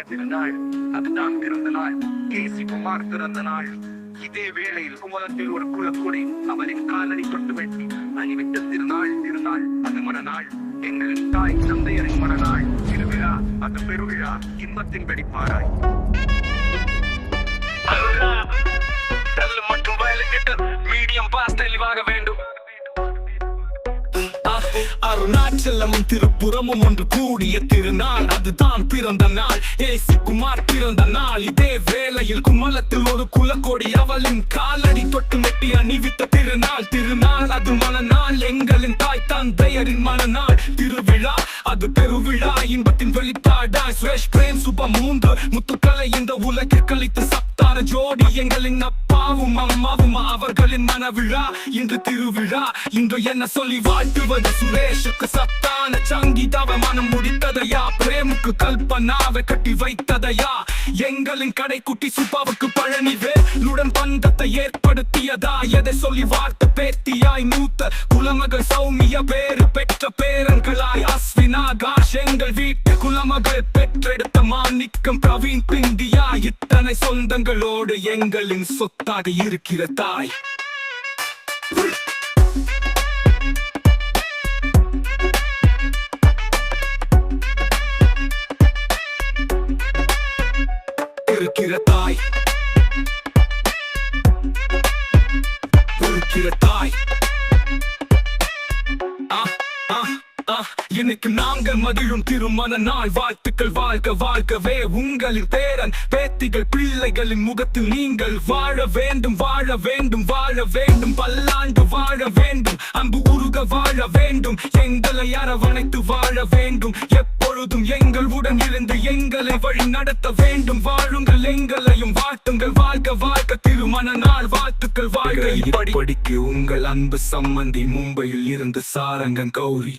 திருநாள், அதுதான் பிறந்த நாள். கேசி குமார் பிறந்த நாள். இதே வேளையில் குமரத்தில் ஒரு குலக்கொடி அவரின் காலடி தொட்டு வெட்டி அணிவிட்ட திருநாள். அது மனநாள். எங்களின் தாய் தந்தையரின் மனநாள். திருவிழா, அது பெருவிழா, இன்பத்தின் வெடிப்பாராய். மற்றும் மீடியம் பாஸ் தெளிவாக வேண்டும். அருணாச்சலமும் திருப்புறமும் ஒன்று கூடிய திருநாள், அதுதான் பிறந்த நாள். ஏசி குமார் பிறந்த நாள். இதே வேளையில் குமலத்தில் ஒரு குலக்கொடி அவளின் காலடி தொட்டு நெட்டி அணிவித்த திருநாள். அது மனநாள். எங்களின் தாய் தந்தையரின் மனநாள். திருவிழா, அது பெருவிழா, இன்பத்தின் வெளிப்பாடாய். சுரேஷ் பிரேம் சுபம் மூன்று முத்துக்களை இந்த உலகில் கழித்து சப்தான ஜோடி. எங்களின் அப்பாவும் அம்மாவும் அவர்களின் மனவிழா. இன்று திருவிழா. இன்று என்ன சொல்லி வாழ்த்துவது? சுரேஷுக்கு சப்தான சங்கீதாவை மனம் முடித்ததையா? பிரேமுக்கு கல்பனாவை கட்டி வைத்ததையா? எங்களின் கடைக்குட்டி சுப்பாவுக்கு பழனி வேலுடன் பந்தத்தை ஏற்படுத்தியதா? எதை சொல்லி வார்த்தை பேத்தியாய் மூத்த குலமகள் சௌமிய பேரு பெற்ற பேரன்களாய் அஸ்வினா காஷ் எங்கள் வீட்டு குலமகள் பெற்றெடுத்த மாணிக்கம் பிரவீன் பிந்தியா. இத்தனை சொந்தங்களோடு எங்களின் சொத்தாக இருக்கிற தாய். இருக்கிற தாய். இன்னைக்கு நாங்கள் மகிழும் திருமண நாள். வாழ்த்துக்கள். வாழ்க வாழ்கவே உங்களின் பேரன் பேத்திகள் பிள்ளைகளின் முகத்தில் நீங்கள் வாழ வேண்டும். பல்லாண்டு வாழ வேண்டும். அன்பு உருக வாழ வேண்டும். எங்களை அரவணைத்து வாழ வேண்டும். எப்பொழுதும் எங்களுடன் இருந்து எங்களை வழி நடத்த வேண்டும். வாழுங்கள், எங்களையும் வாழ்த்துங்கள். வாழ்க வாழ்க திருமண நாள். வாழ்த்துக்கள். வாழ்க. இப்படிக்கு உங்கள் அன்பு சம்மந்தி, மும்பையில் இருந்து சாரங்கன் கௌரி.